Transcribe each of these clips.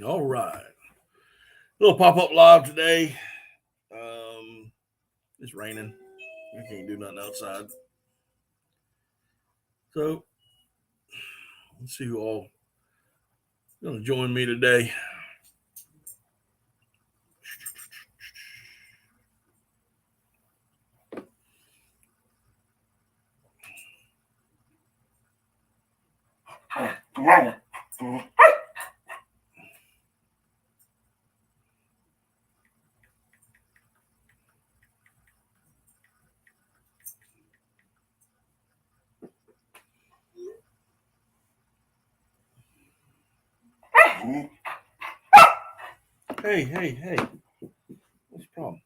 All right. Little pop-up live today. It's raining. I can't do nothing outside. So let's see who all going to join me today. Hey. What's the problem?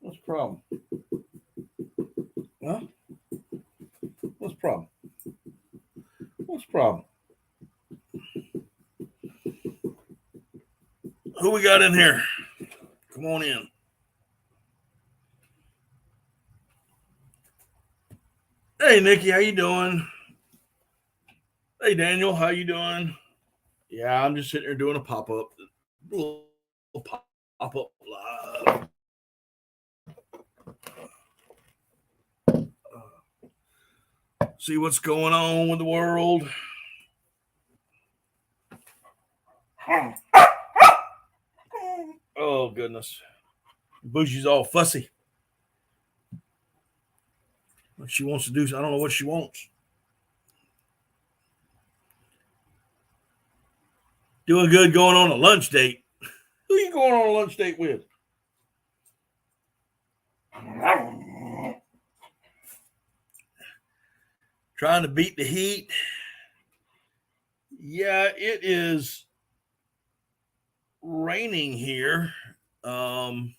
What's the problem? Huh? What's the problem? What's the problem? Who we got in here? Come on in. Hey, Nikki, how you doing? Hey, Daniel, how you doing? Yeah, I'm just sitting here doing a pop-up. Pop-up live. See what's going on with the world. Oh, goodness. Bougie's all fussy. What she wants to do, I don't know what she wants. Doing good going on a lunch date. Who are you going on a lunch date with? Trying to beat the heat. Yeah, it is raining here. I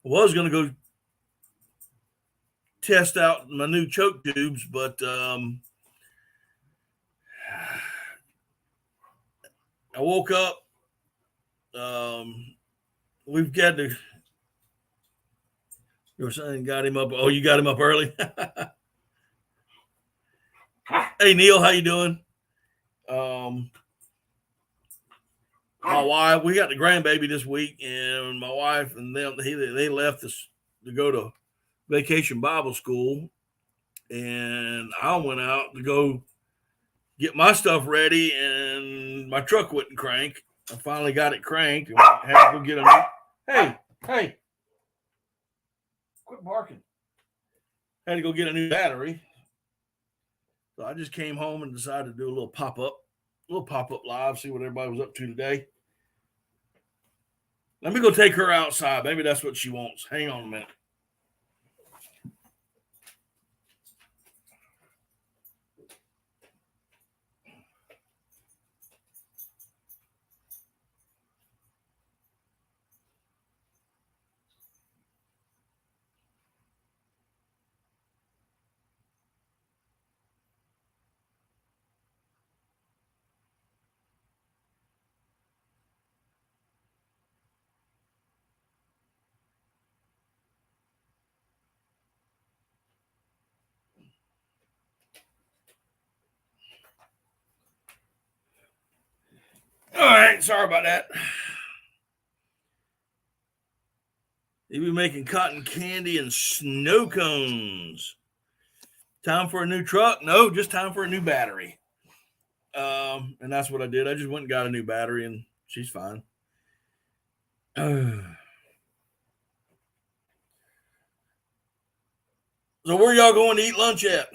was going to go test out my new choke tubes, but I woke up. We've got to. You were saying got him up. Oh, you got him up early. Hey, Neil, how you doing? My wife, we got the grandbaby this week, and my wife and them they left us to go to Vacation Bible School, and I went out to go get my stuff ready, and my truck wouldn't crank. I finally got it cranked, and had to go get a new. Hey, quit barking! Had to go get a new battery. So I just came home and decided to do a little pop-up live, see what everybody was up to today. Let me go take her outside. Maybe that's what she wants. Hang on a minute. All right, sorry about that. They be making cotton candy and snow cones. Time for a new truck? No, just time for a new battery. And that's what I did. I just went and got a new battery, and she's fine. So where y'all going to eat lunch at?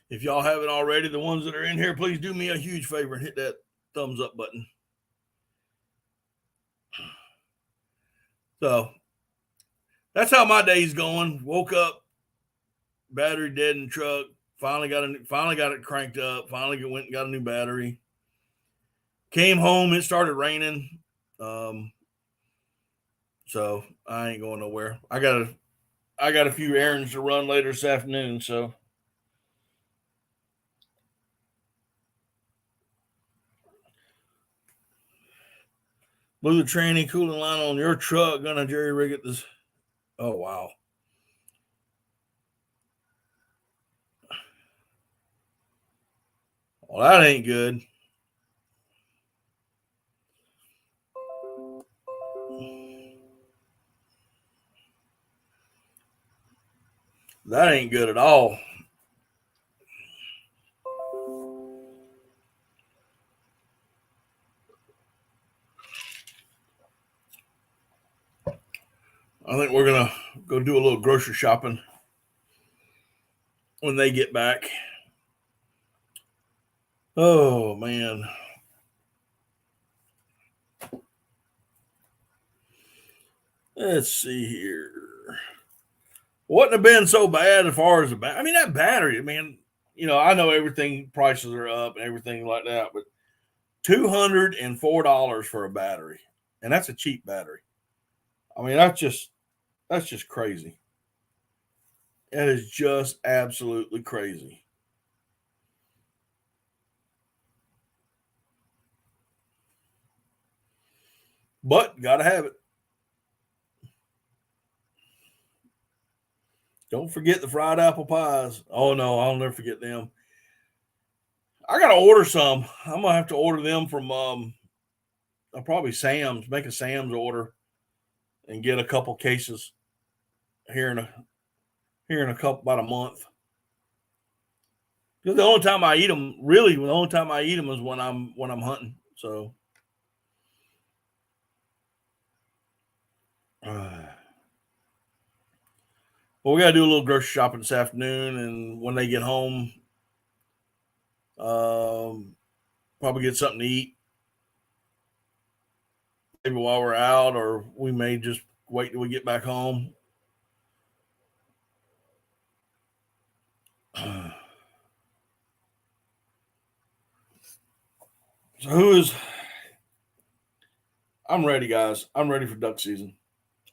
If y'all haven't already, the ones that are in here, please do me a huge favor and hit that thumbs up button. So that's how my day's going. Woke up, battery dead in the truck. Finally got it cranked up. Finally went and got a new battery. Came home, it started raining. So I ain't going nowhere. I got a few errands to run later this afternoon. So Blew the tranny cooling line on your truck. Gonna jerry rig it this. Oh, wow. Well, that ain't good. That ain't good at all. I think we're going to go do a little grocery shopping when they get back. Oh, man. Let's see here. Wouldn't have been so bad as far as the battery. I mean, that battery, man, I know everything, prices are up and everything like that, but $204 for a battery. And that's a cheap battery. I mean, that's just crazy. That is just absolutely crazy. But gotta have it. Don't forget the fried apple pies. Oh no, I'll never forget them. I gotta order some. I'm gonna have to order them from probably Sam's. Make a Sam's order and get a couple cases here in a couple about a month. Because the only time I eat them, really, the only time I eat them is when I'm hunting. So, well, we gotta do a little grocery shopping this afternoon, and when they get home, probably get something to eat. Maybe while we're out, or we may just wait till we get back home. So I'm ready, guys. I'm ready for duck season.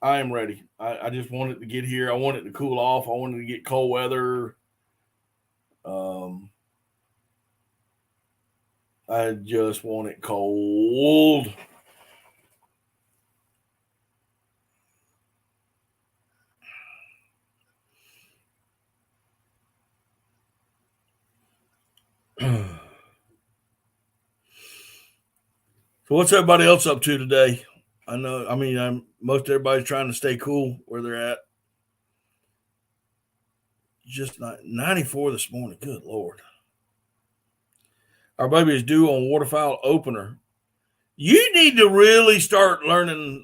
I am ready. I just want it to get here. I want it to cool off. I wanted to get cold weather. I just want it cold. So what's everybody else up to today? Most everybody's trying to stay cool where they're at. Just not 94 this morning. Good Lord. Our baby is due on waterfowl opener. You need to really start learning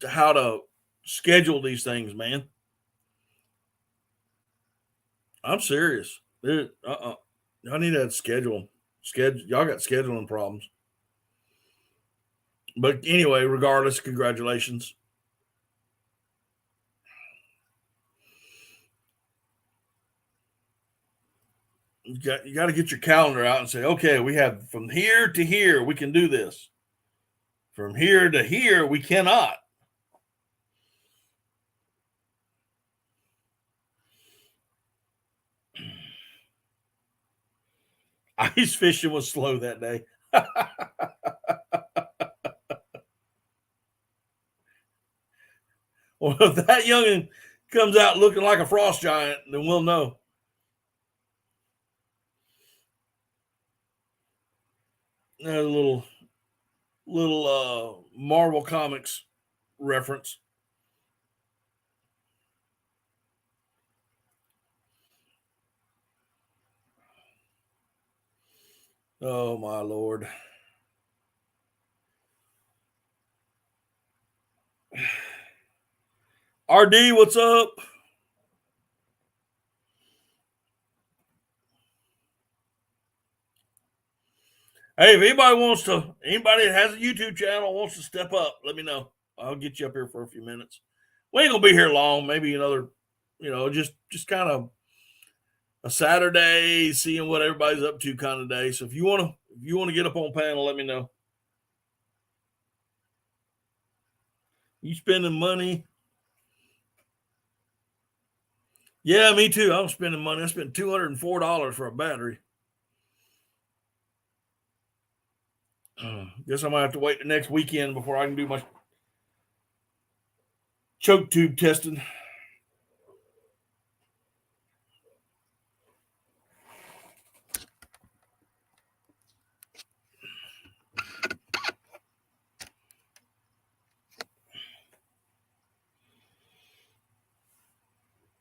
how to schedule these things, man. I'm serious. I need to schedule. Y'all got scheduling problems. But anyway, regardless, congratulations. You got to get your calendar out and say, okay, we have from here to here, we can do this. From here to here, we cannot. Ice fishing was slow that day. Well, if that youngin comes out looking like a frost giant, then we'll know. There's a little Marvel Comics reference. Oh my Lord. RD, what's up? Hey, if anybody that has a YouTube channel wants to step up, let me know. I'll get you up here for a few minutes. We ain't gonna be here long. Maybe another, just kind of a Saturday, seeing what everybody's up to kind of day. So if you wanna get up on panel, let me know. You spending money? Yeah, me too. I'm spending money. I spent $204 for a battery. Guess I might have to wait the next weekend before I can do my choke tube testing.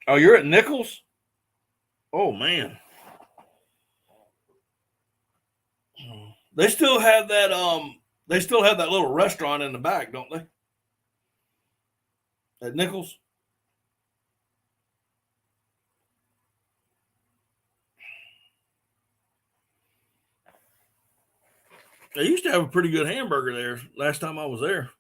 Oh, you're at Nichols? Oh man. They still have that little restaurant in the back, don't they? At Nichols? They used to have a pretty good hamburger there last time I was there.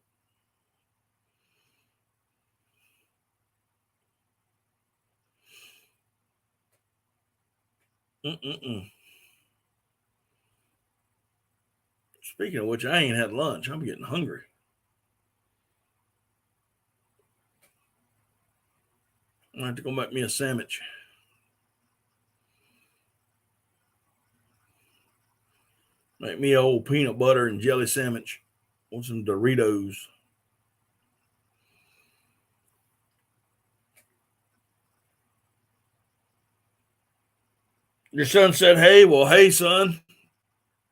Mm-mm-mm. Speaking of which, I ain't had lunch. I'm getting hungry. I have to go make me a sandwich. Make me an old peanut butter and jelly sandwich with some Doritos. Your son said, hey, well, hey, son.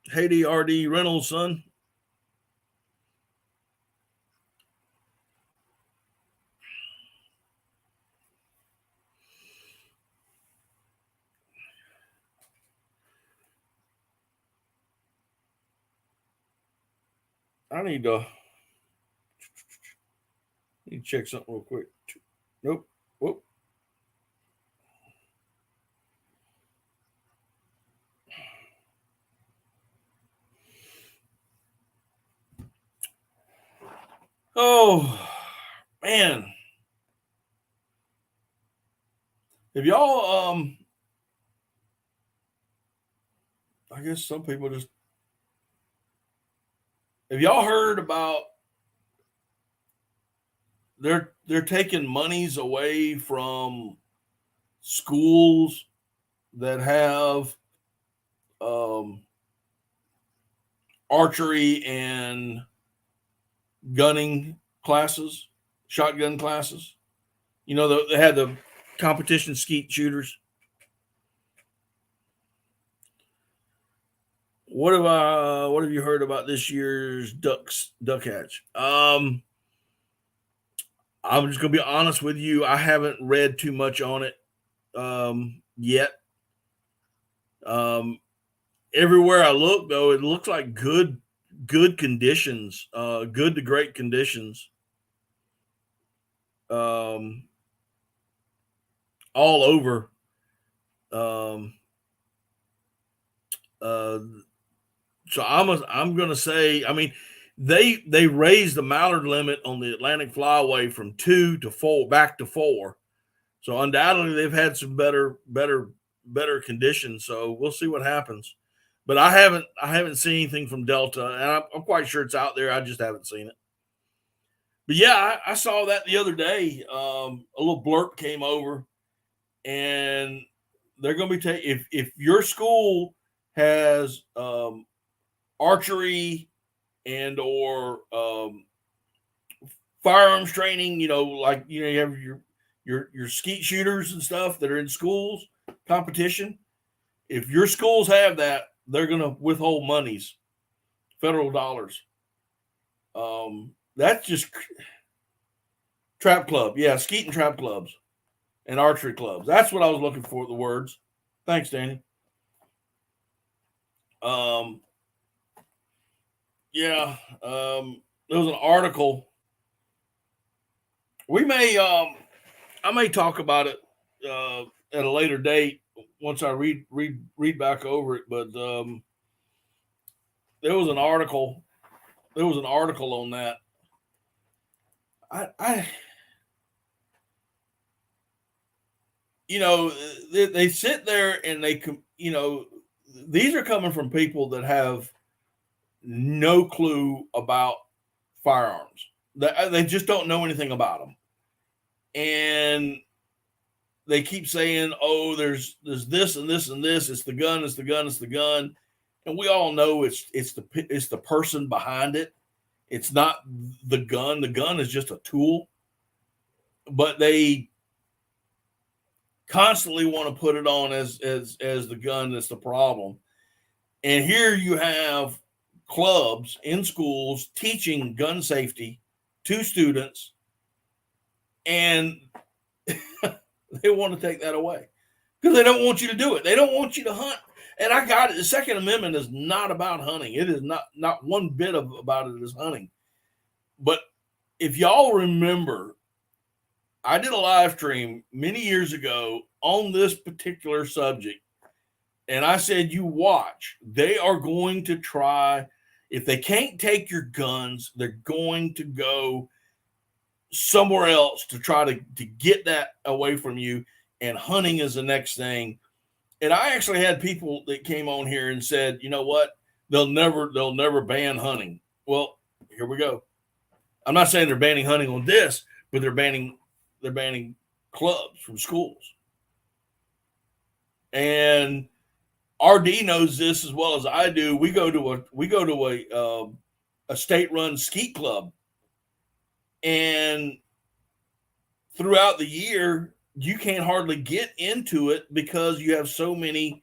Hey, D.R.D. Reynolds, son. I need to check something real quick. Nope. Whoop. Oh, man. Have y'all, I guess some people just, have y'all heard about they're taking monies away from schools that have archery and gunning classes, shotgun classes? You know, they had the competition skeet shooters. What have you heard about this year's duck hatch? I'm just gonna be honest with you. I haven't read too much on it yet. Everywhere I look, though, it looks like good conditions, good to great conditions. All over. So I'm going to say, I mean, they raised the mallard limit on the Atlantic Flyway from 2 to 4 back to 4. So undoubtedly they've had some better conditions. So we'll see what happens. But I haven't seen anything from Delta, and I'm quite sure it's out there. I just haven't seen it. But yeah, I saw that the other day. A little blurb came over, and they're going to be taking if your school has archery and or firearms training, you know, like you have your skeet shooters and stuff that are in schools competition. If your schools have that, they're going to withhold monies, federal dollars. That's just trap club, yeah, skeet and trap clubs and archery clubs. That's what I was looking for. The words. Thanks, Danny. Yeah, there was an article. We may, I may talk about it at a later date once I read back over it. But there was an article. There was an article on that. I you know, they sit there and they, you know, these are coming from people that have no clue about firearms. They just don't know anything about them. And they keep saying, oh, there's this and this and this. It's the gun, it's the gun, it's the gun. and we all know it's the person behind it. It's not the gun. The gun is just a tool, but they constantly want to put it on as the gun that's the problem. And here you have clubs in schools teaching gun safety to students, and they want to take that away because they don't want you to do it. They don't want you to hunt. And I got it. The Second Amendment is not about hunting. It is not one bit about it is hunting. But if y'all remember, I did a live stream many years ago on this particular subject. And I said, you watch. They are going to try. If they can't take your guns, they're going to go somewhere else to try to get that away from you. And hunting is the next thing. And I actually had people that came on here and said, you know what? They'll never ban hunting. Well, here we go. I'm not saying they're banning hunting on this, but they're banning clubs from schools. And RD knows this as well as I do. We go to a state-run skeet club, and throughout the year, you can't hardly get into it because you have so many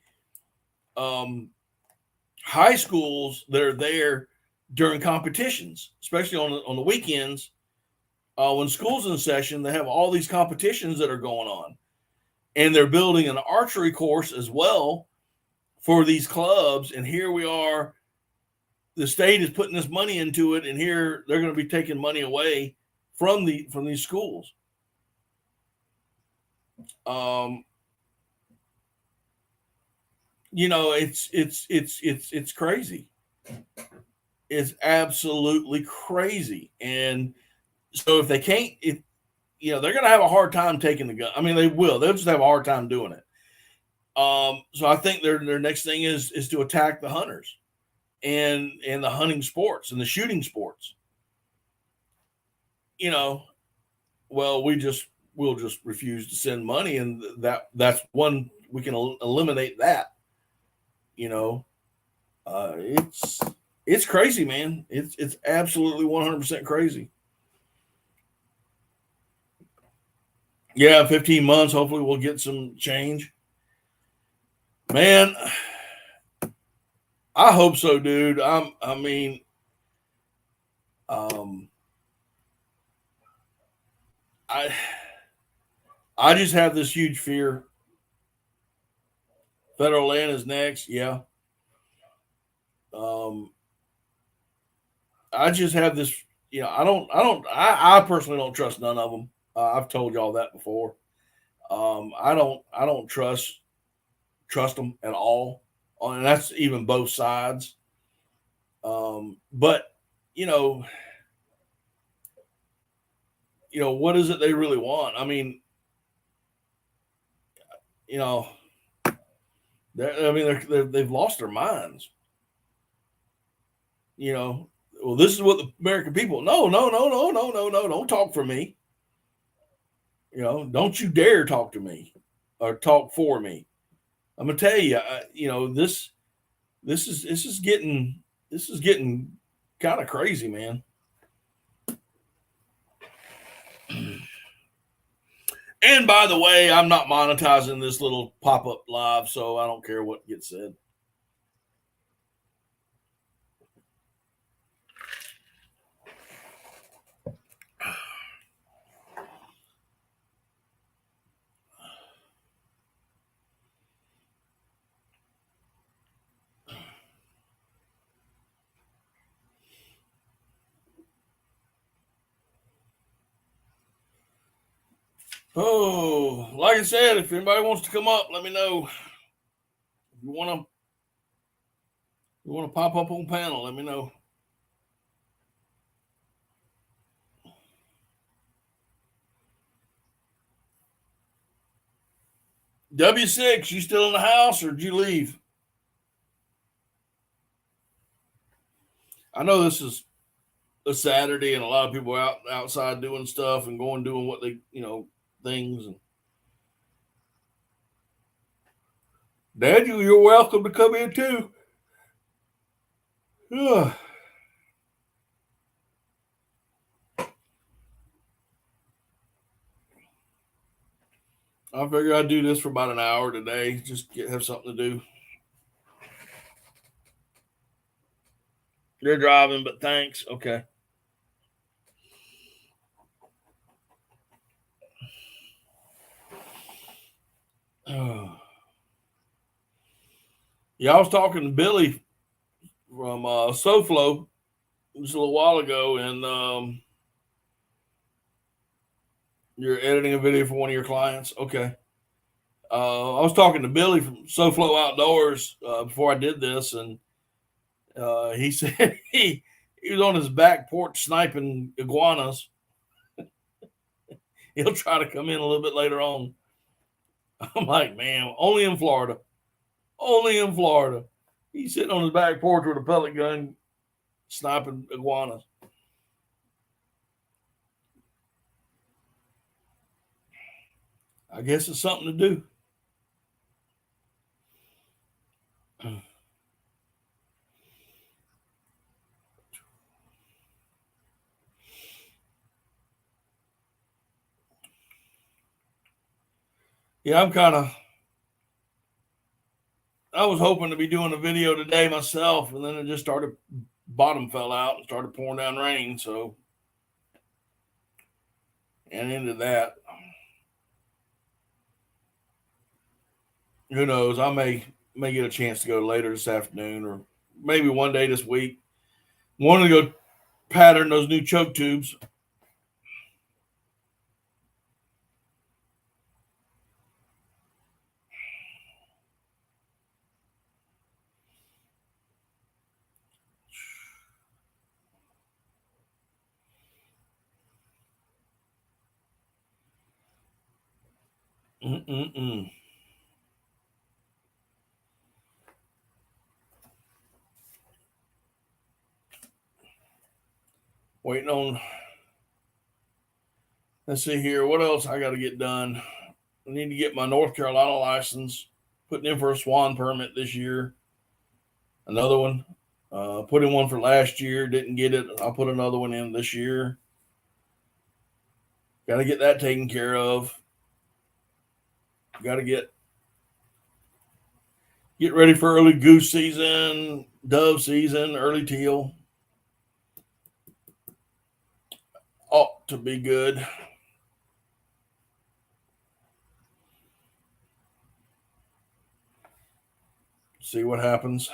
high schools that are there during competitions, especially on the weekends. When school's in session, they have all these competitions that are going on, and they're building an archery course as well for these clubs. And here we are, the state is putting this money into it, and here they're going to be taking money away from these schools. You know, it's crazy. It's absolutely crazy. And so if they can't, they're going to have a hard time taking the gun. I mean, they will. They'll just have a hard time doing it. So I think their next thing is to attack the hunters and the hunting sports and the shooting sports. You know, well, we'll just refuse to send money, and that's one we can eliminate that. You know, it's crazy, man. It's absolutely 100% crazy. Yeah, 15 months. Hopefully, we'll get some change. Man, I hope so, dude. I just have this huge fear. Federal land is next. Yeah. I just have this, I personally don't trust none of them. I've told y'all that before. I don't trust them at all. And that's even both sides. But what is it they really want? I mean, they've lost their minds. Well, this is what the American people. No, don't talk for me. Don't you dare talk to me or talk for me. I'm gonna tell you, this is getting kind of crazy, man. And by the way, I'm not monetizing this little pop-up live, so I don't care what gets said. Oh, like I said, if anybody wants to come up, let me know. If you want to pop up on panel, let me know. W6, you still in the house or did you leave? I know this is a Saturday and a lot of people are outside doing stuff and doing what they, things. And Daniel, you're welcome to come in too. I figure I'd do this for about an hour today. Just have something to do. You're driving, but thanks. Okay. Yeah, I was talking to Billy from SoFlo just a little while ago, and you're editing a video for one of your clients. Okay. I was talking to Billy from SoFlo Outdoors before I did this, and he said he was on his back porch sniping iguanas. He'll try to come in a little bit later on. I'm like, man, only in Florida. Only in Florida. He's sitting on his back porch with a pellet gun sniping iguanas. I guess it's something to do. Yeah, I was hoping to be doing a video today myself, and then it just started, bottom fell out and started pouring down rain. So, and into that, who knows? I may get a chance to go later this afternoon, or maybe one day this week. Wanted to go pattern those new choke tubes. Mm-mm-mm. Waiting on. Let's see here. What else I got to get done? I need to get my North Carolina license. Putting in for a Swan permit this year. Another one. Put in one for last year. Didn't get it. I'll put another one in this year. Got to get that taken care of. Got to get ready for early goose season, dove season, early teal. Ought to be good. See what happens.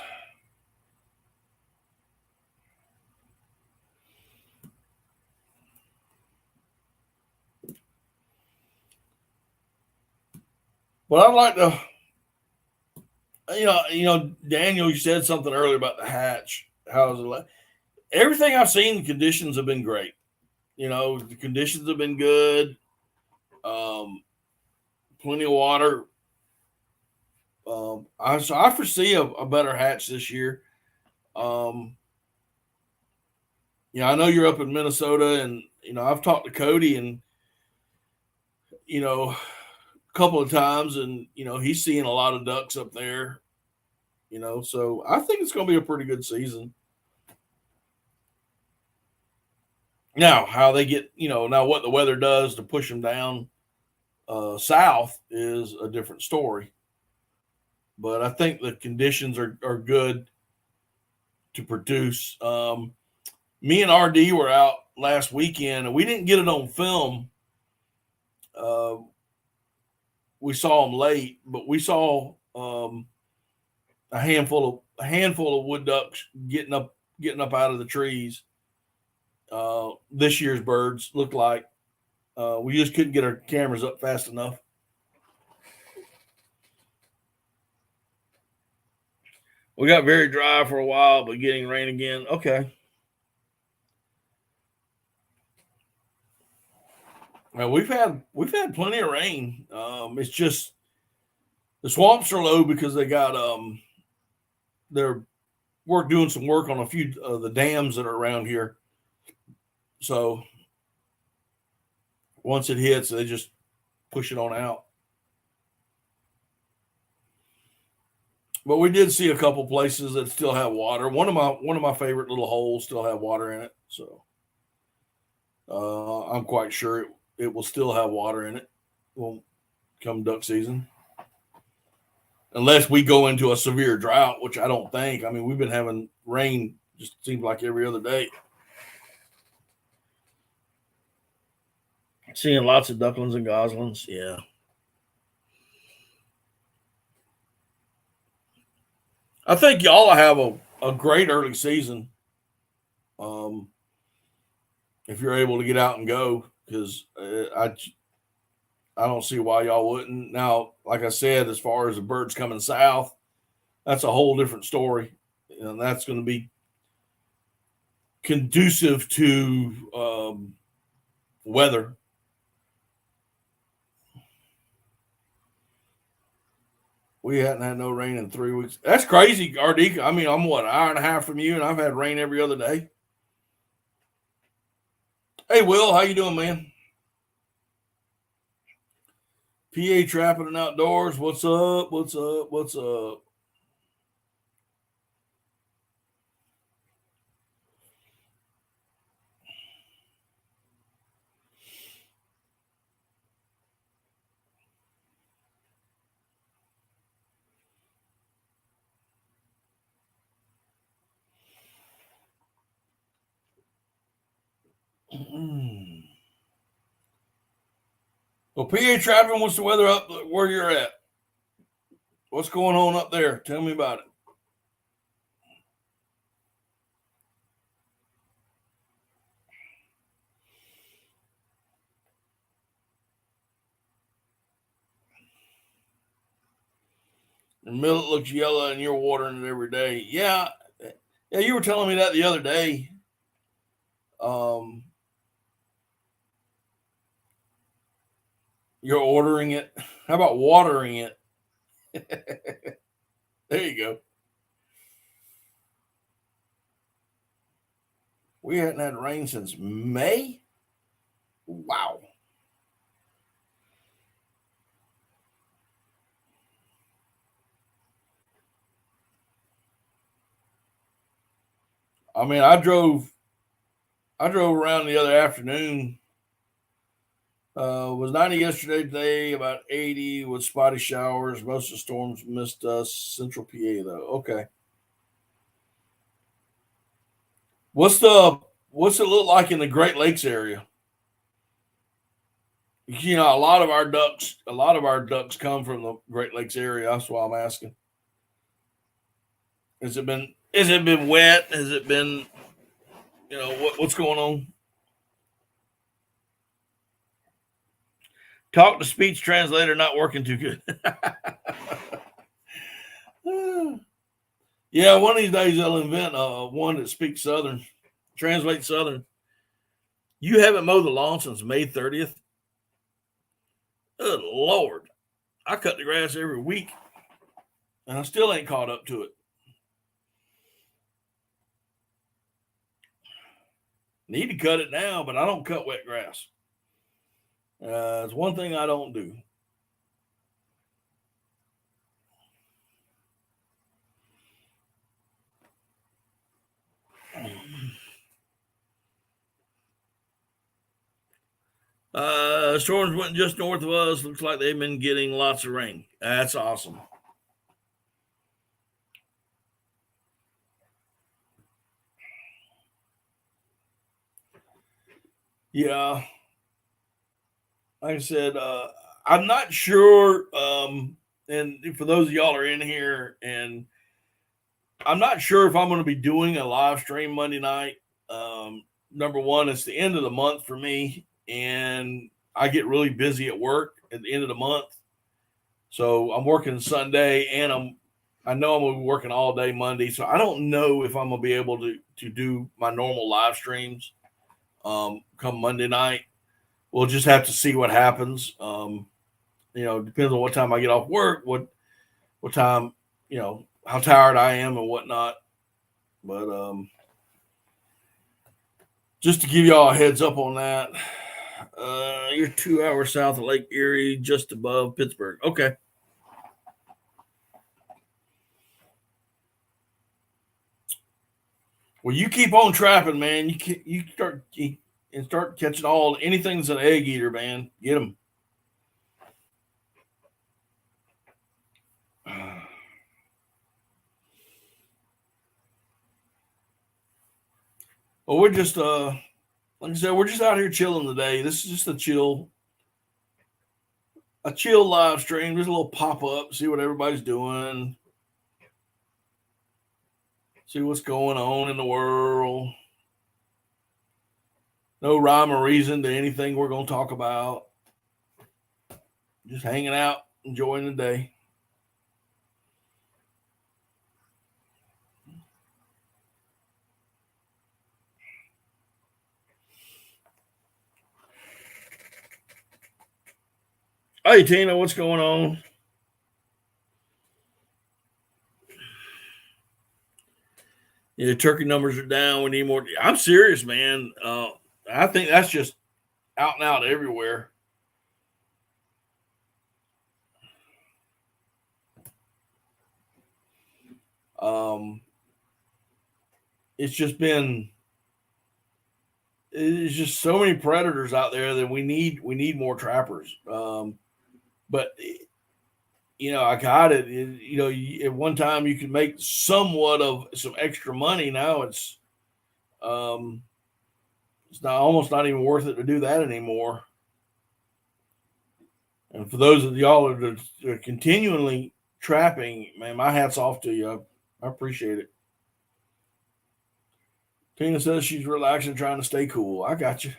But I'd like to, Daniel, you said something earlier about the hatch. How's it? Everything I've seen, the conditions have been great. The conditions have been good. Plenty of water. I foresee a better hatch this year. I know you're up in Minnesota, and I've talked to Cody, and a couple of times, and he's seeing a lot of ducks up there. So I think it's going to be a pretty good season. Now, how they get, now what the weather does to push them down south is a different story. But I think the conditions are good to produce. Me and RD were out last weekend, and we didn't get it on film. We saw them late, but we saw a handful of wood ducks getting up out of the trees. This year's birds looked like we just couldn't get our cameras up fast enough. We got very dry for a while, but getting rain again. Okay. Well, we've had plenty of rain. It's just the swamps are low because they got they're doing some work on a few of the dams that are around here. So once it hits, they just push it on out. But we did see a couple places that still have water. One of my favorite little holes still have water in it, so I'm quite sure it will still have water in it. Will come duck season, unless we go into a severe drought, which I don't think. I mean, we've been having rain just seems like every other day. Seeing lots of ducklings and goslings, yeah. I think y'all have a great early season. If you're able to get out and go, because I don't see why y'all wouldn't. Now, like I said, as far as the birds coming south, that's a whole different story, and that's going to be conducive to weather. We hadn't had no rain in 3 weeks. That's crazy, Ardika. I mean, I'm what, an hour and a half from you, and I've had rain every other day. Hey, Will, how you doing, man? PA trapping and outdoors. What's up? What's up? What's up? Well, PA trapping, what's the weather up where you're at? What's going on up there? Tell me about it. The millet looks yellow and you're watering it every day. Yeah. Yeah, you were telling me that the other day. You're ordering it. How about watering it? There you go. We hadn't had rain since May. Wow. I mean, I drove around the other afternoon. Was 90 yesterday, today about 80 with spotty showers. Most of the storms missed us. Central PA though. Okay. What's it look like in the Great Lakes area? You know, a lot of our ducks come from the Great Lakes area. That's why I'm asking. Has it been wet? Has it been, what's going on? Talk to speech translator not working too good. Yeah, one of these days they'll invent one that speaks Southern, translates Southern. You haven't mowed the lawn since May 30th? Good Lord. I cut the grass every week, and I still ain't caught up to it. Need to cut it now, but I don't cut wet grass. It's one thing I don't do. Storms went just north of us. Looks like they've been getting lots of rain. That's awesome. Yeah. Like I said, I'm not sure. And for those of y'all are in here, and I'm not sure if I'm going to be doing a live stream Monday night. Number one, it's the end of the month for me, and I get really busy at work at the end of the month. So I'm working Sunday, and I know I'm going to be working all day Monday. So I don't know if I'm going to be able to do my normal live streams come Monday night. We'll just have to see what happens. Depends on what time I get off work, what time, how tired I am and whatnot. But just to give y'all a heads up on that, you're 2 hours south of Lake Erie, just above Pittsburgh. Okay. Well, you keep on trapping, man. You start catching anything that's an egg eater, man. Get them. Well, we're just like I said, we're just out here chilling today. This is just a chill live stream, just a little pop up, see what everybody's doing, see what's going on in the world. No rhyme or reason to anything we're going to talk about. Just hanging out, enjoying the day. Hey, Tina, what's going on? Yeah, turkey numbers are down. We need more. I'm serious, man. I think that's just out and out everywhere. Um, it's just so many predators out there that we need more trappers. But I got it. At one time you could make somewhat of some extra money. Now it's not almost not even worth it to do that anymore. And for those of y'all that are continually trapping, man, my hat's off to you. I appreciate it. Tina says she's relaxing, trying to stay cool. I got you.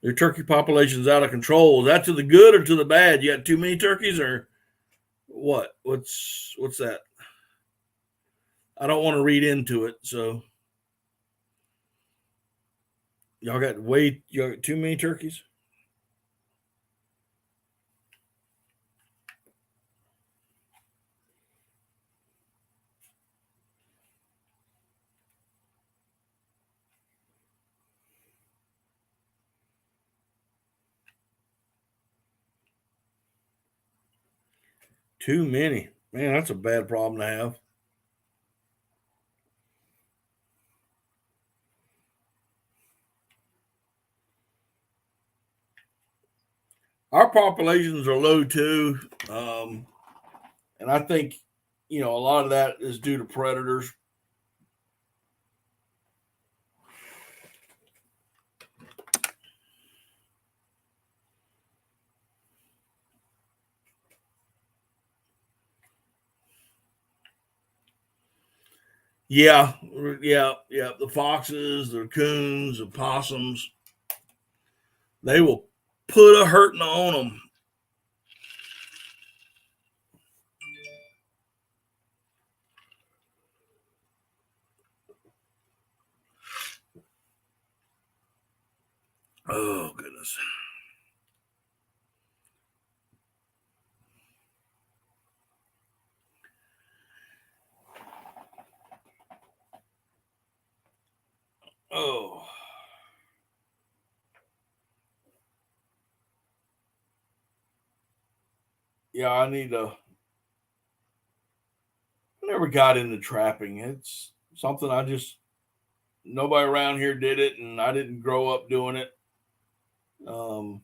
Your turkey population's out of control. Is that to the good or to the bad? You got too many turkeys, or what? What's that? I don't want to read into it, so you got too many turkeys? Too many. Man, that's a bad problem to have. Our populations are low too. And I think, a lot of that is due to predators. Yeah, yeah, yeah. The foxes, the coons, the possums, they will put a hurting on them. Oh, goodness. Oh. Yeah, I never got into trapping. It's something nobody around here did it, and I didn't grow up doing it. Um,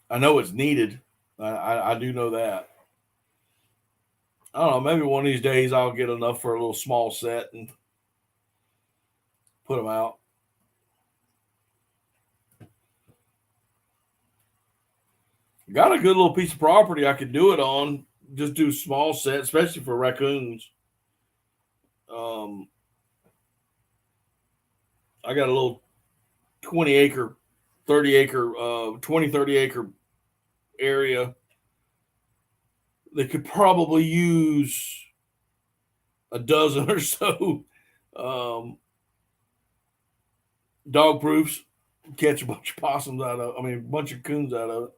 I know it's needed. I do know that. I don't know. Maybe one of these days I'll get enough for a little small set and put them out. Got a good little piece of property I could do it on. Just do small set, especially for raccoons. I got a little 20 acre, 30 acre, 20, 30 acre area that could probably use a dozen or so dog proofs, catch a bunch of possums a bunch of coons out of it.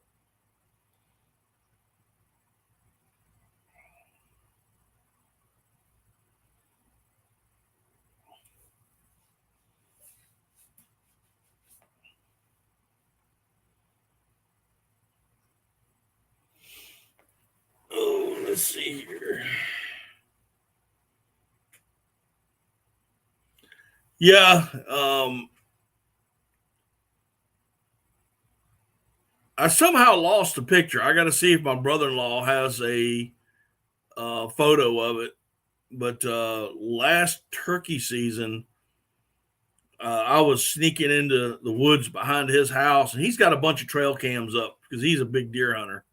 Let's see here. Yeah. I somehow lost the picture. I got to see if my brother-in-law has a photo of it. But last turkey season, I was sneaking into the woods behind his house, and he's got a bunch of trail cams up because he's a big deer hunter.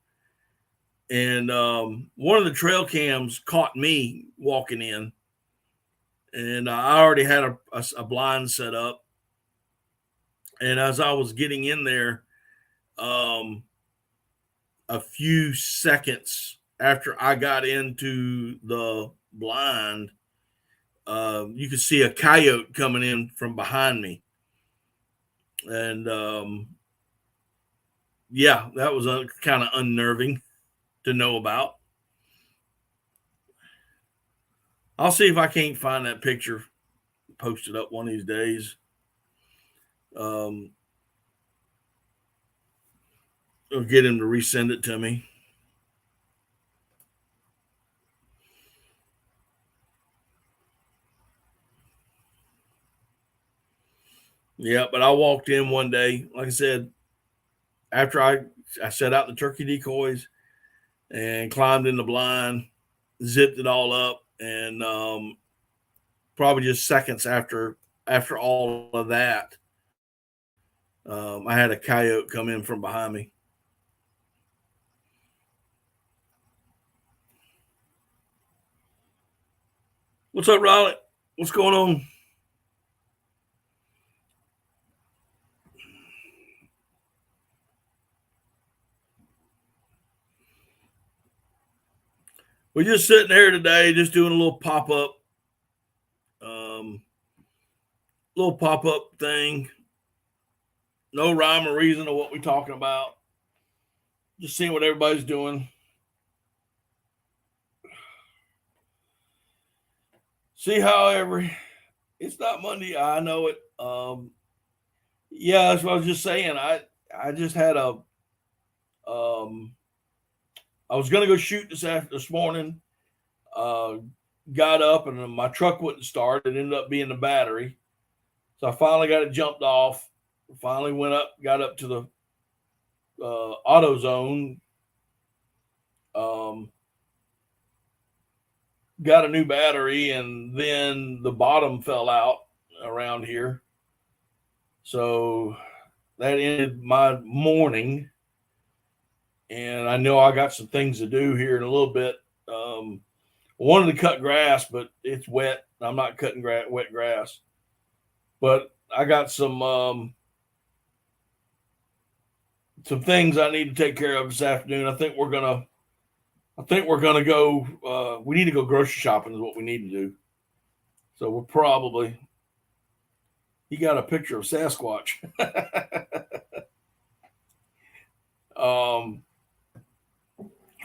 And one of the trail cams caught me walking in, and I already had a blind set up. And as I was getting in there, a few seconds after I got into the blind, you could see a coyote coming in from behind me. And yeah, that was kind of unnerving to know about. I'll see if I can't find that picture, post it up one of these days. I'll get him to resend it to me. Yeah, but I walked in one day, like I said, after I set out the turkey decoys and climbed in the blind, zipped it all up, and probably just seconds after all of that, I had a coyote come in from behind me. What's up, Riley? What's going on? We're just sitting here today, just doing a little pop up thing. No rhyme or reason to what we're talking about. Just seeing what everybody's doing. See, however, it's not Monday. I know it. Yeah, that's what I was just saying. I just had I was gonna go shoot this morning. Got up and my truck wouldn't start. It ended up being the battery. So I finally got it jumped off. Finally went up, got up to the AutoZone. Got a new battery, and then the bottom fell out around here. So that ended my morning. And I know I got some things to do here in a little bit. I wanted to cut grass, but it's wet. I'm not cutting wet grass. But I got some things I need to take care of this afternoon. I think we're gonna go. We need to go grocery shopping. Is what we need to do. So we're probably. He got a picture of Sasquatch.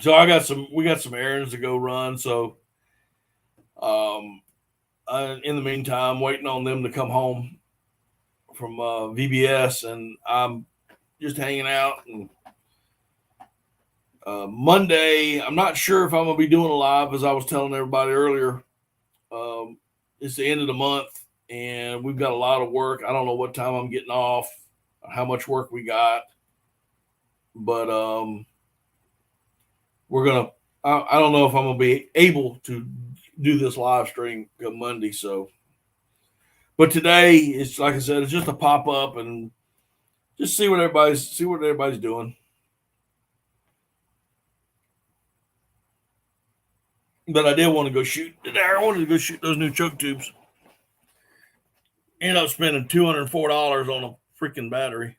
So we got some errands to go run. So, in the meantime, waiting on them to come home from VBS, and I'm just hanging out. And Monday, I'm not sure if I'm gonna be doing a live, as I was telling everybody earlier. It's the end of the month, and we've got a lot of work. I don't know what time I'm getting off, how much work we got, but we're gonna. I don't know if I'm gonna be able to do this live stream come Monday. So, but today it's like I said, it's just a pop up and just see what everybody's doing. But I did want to go shoot today. I wanted to go shoot those new choke tubes. Ended up spending $204 on a freaking battery.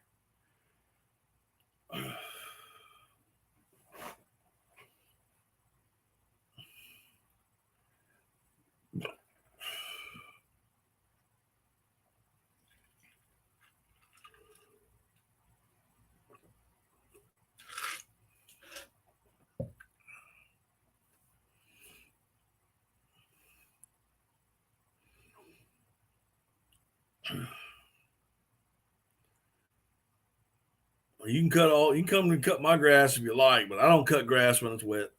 You can come and cut my grass if you like, but I don't cut grass when it's wet.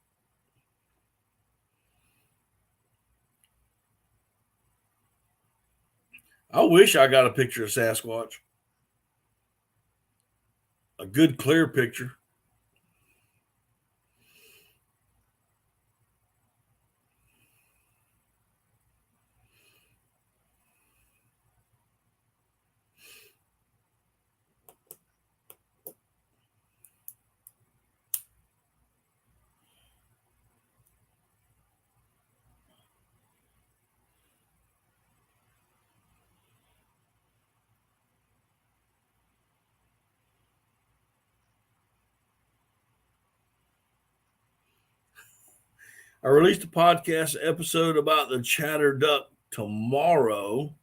I wish I got a picture of Sasquatch. A good clear picture. I released a podcast episode about the chatter duck tomorrow.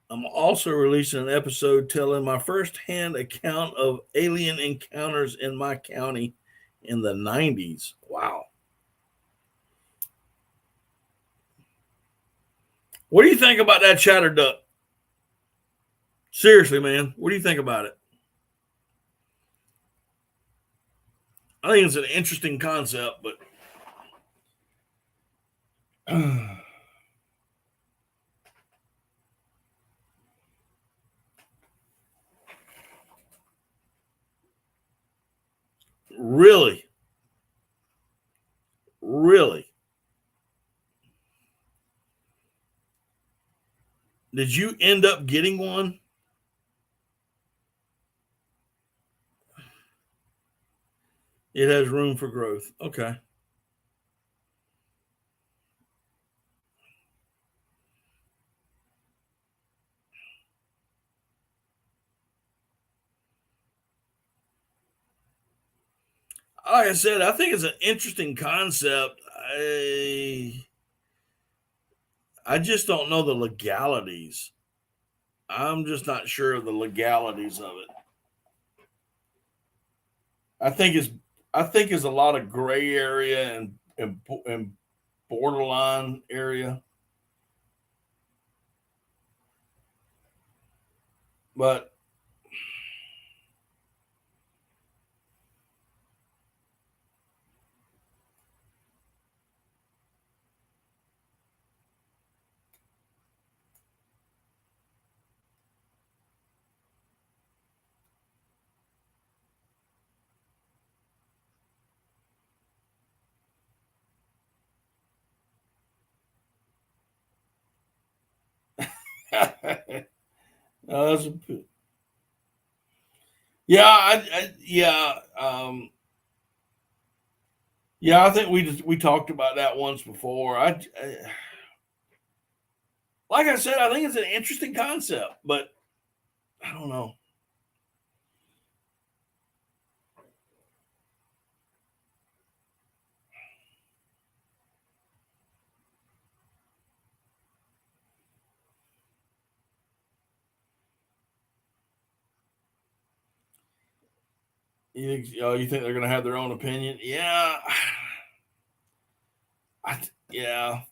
I'm also releasing an episode telling my first-hand account of alien encounters in my county in the 90s. Wow. What do you think about that chatter duck? Seriously, man, what do you think about it? I think it's an interesting concept, but really, really, did you end up getting one? It has room for growth. Okay. Like I said, I think it's an interesting concept. I just don't know the legalities. I'm just not sure of the legalities of it. I think it's I think it's a lot of gray area and borderline area. But that's yeah, yeah. I think we talked about that once before. Like I said, I think it's an interesting concept, but I don't know. You think they're going to have their own opinion? Yeah, yeah.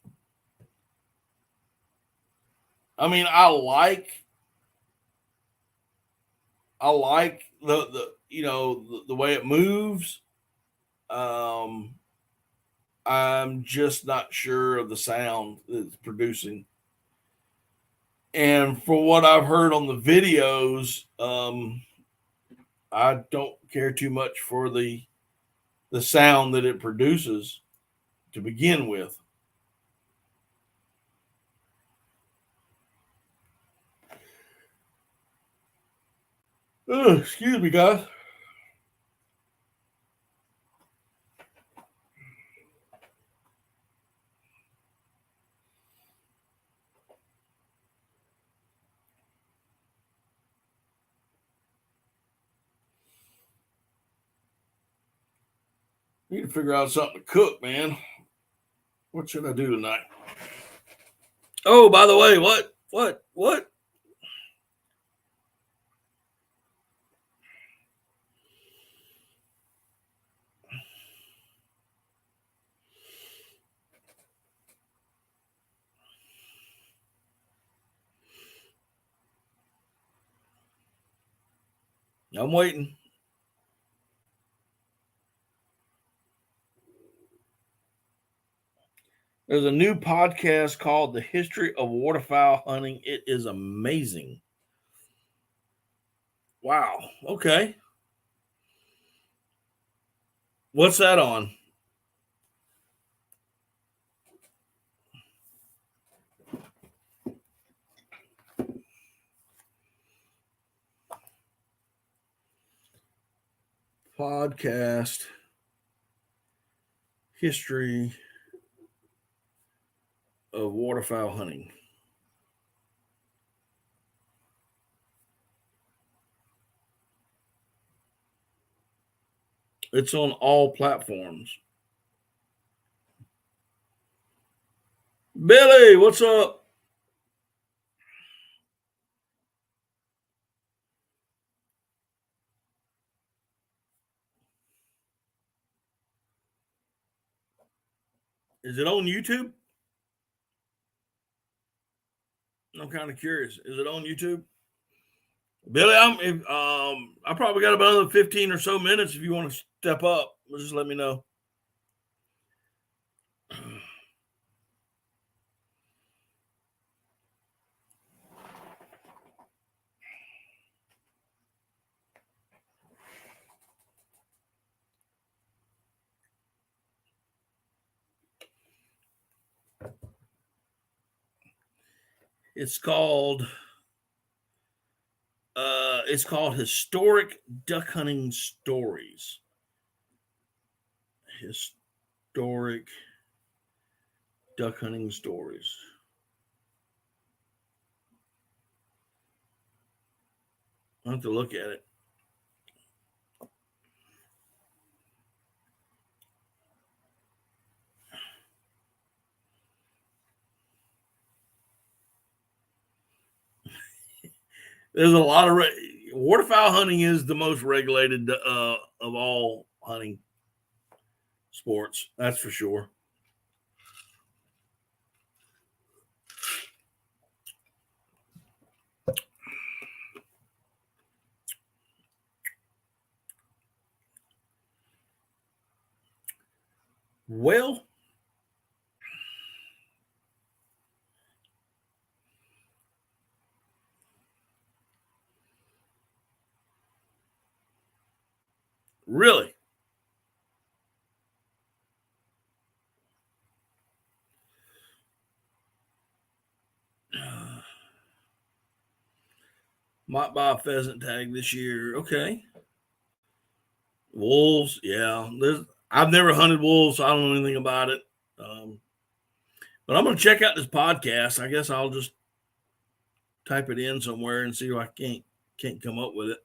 I mean, I like the way it moves. Um, I'm just not sure of the sound that it's producing. And for what I've heard on the videos, I don't care too much for the sound that it produces to begin with. Excuse me, guys. Need to figure out something to cook, man. What should I do tonight? Oh, by the way, what? I'm waiting. There's a new podcast called The History of Waterfowl Hunting. It is amazing. Wow. Okay. What's that on? Podcast History of Waterfowl Hunting. It's on all platforms. Billy, what's up? Is it on YouTube? I'm kind of curious. Is it on YouTube? Billy, I probably got about another 15 or so minutes if you want to step up. Just let me know. It's called Historic Duck Hunting Stories. Historic Duck Hunting Stories. I'll have to look at it. There's a lot of waterfowl hunting is the most regulated of all hunting sports. That's for sure. Well, really? Might buy a pheasant tag this year. Okay. Wolves, yeah. I've never hunted wolves, so I don't know anything about it. But I'm going to check out this podcast. I guess I'll just type it in somewhere and see if I can't come up with it.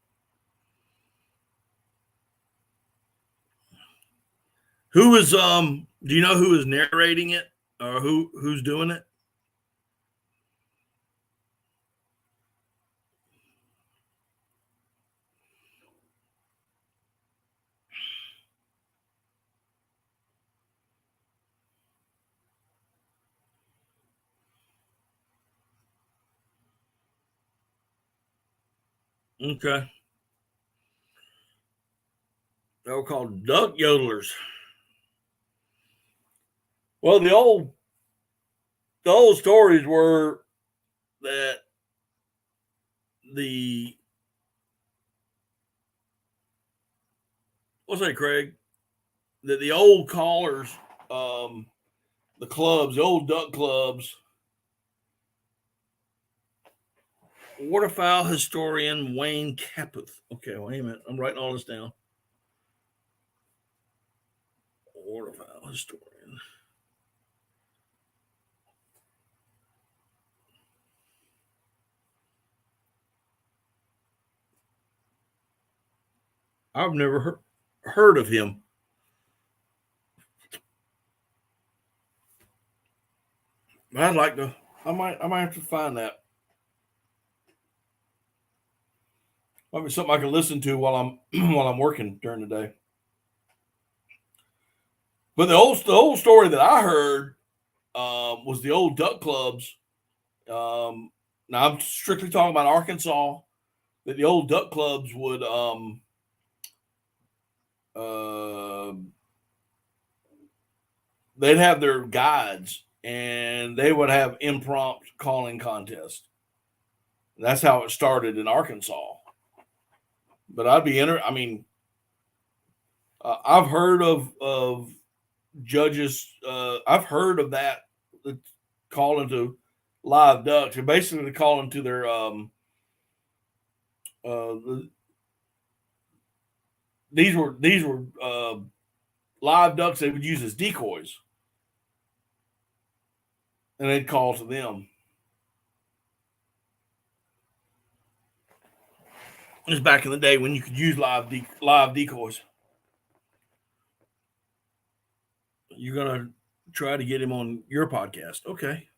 Who is do you know who is narrating it or who's doing it? Okay. They were called duck yodelers. Well, the old stories were that the what's that, Craig? That the old callers, the clubs, the old duck clubs, waterfowl historian Wayne Caputh. Okay, wait a minute. I'm writing all this down. Waterfowl historian. I've never heard of him. I'd like to. I might have to find that. Might be something I can listen to while I'm working during the day. But the old story that I heard was the old duck clubs. Now I'm strictly talking about Arkansas. That the old duck clubs would they'd have their guides and they would have impromptu calling contests. That's how it started in Arkansas. But I'd be I mean, I've heard of judges. I've heard of that calling to live ducks. They're basically calling to their these were live ducks they would use as decoys, and they'd call to them. It was back in the day when you could use live decoys. You're gonna try to get him on your podcast, okay?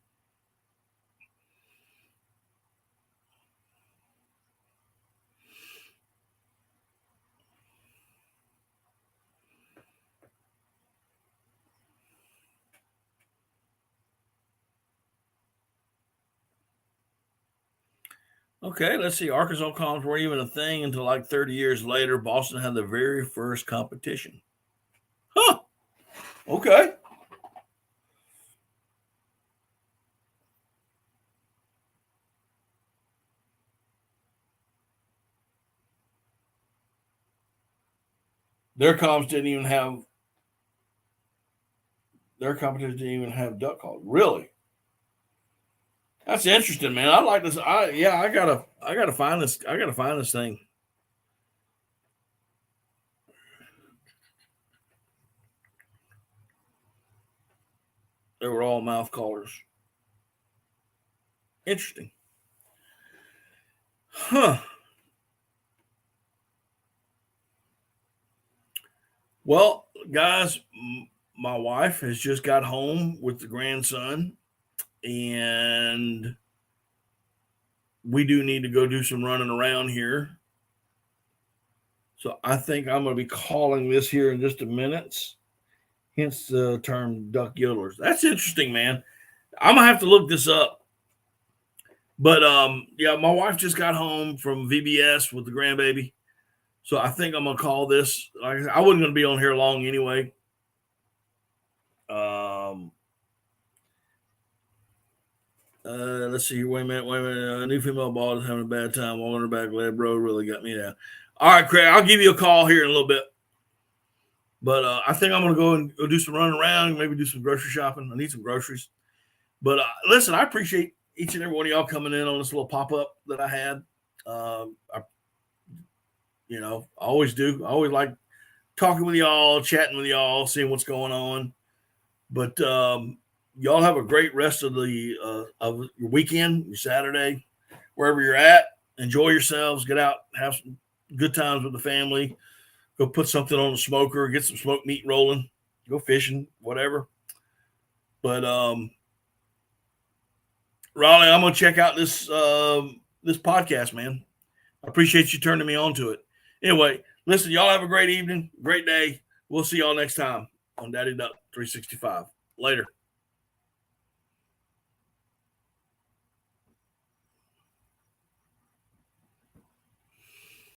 Okay, let's see. Arkansas columns weren't even a thing until like 30 years later. Boston had the very first competition. Huh. Okay. Their comps didn't even have competition didn't even have duck calls. Really? That's interesting, man. I like this. I gotta find this. I gotta find this thing. They were all mouth callers. Interesting. Huh. Well, guys, my wife has just got home with the grandson, and we do need to go do some running around here. So I think I'm going to be calling this here in just a minute. Hence the term duck yodelers. That's interesting, man. I'm going to have to look this up. But yeah, my wife just got home from VBS with the grandbaby. So I think I'm going to call this. I wasn't going to be on here long anyway. Let's see. Wait a minute. A new female ball is having a bad time. Walking her back leg, bro, really got me down. All right, Craig, I'll give you a call here in a little bit. But I think I'm going to go and go do some running around, maybe do some grocery shopping. I need some groceries. But listen, I appreciate each and every one of y'all coming in on this little pop-up that I had. I always do. I always like talking with y'all, chatting with y'all, seeing what's going on. But y'all have a great rest of the of your weekend, your Saturday, wherever you're at. Enjoy yourselves. Get out, have some good times with the family. Go put something on the smoker, get some smoked meat rolling, go fishing, whatever. But Raleigh, I'm gonna check out this this podcast, man. I appreciate you turning me on to it. Anyway, listen, y'all have a great evening, great day. We'll see y'all next time on Daddy Duck 365. Later.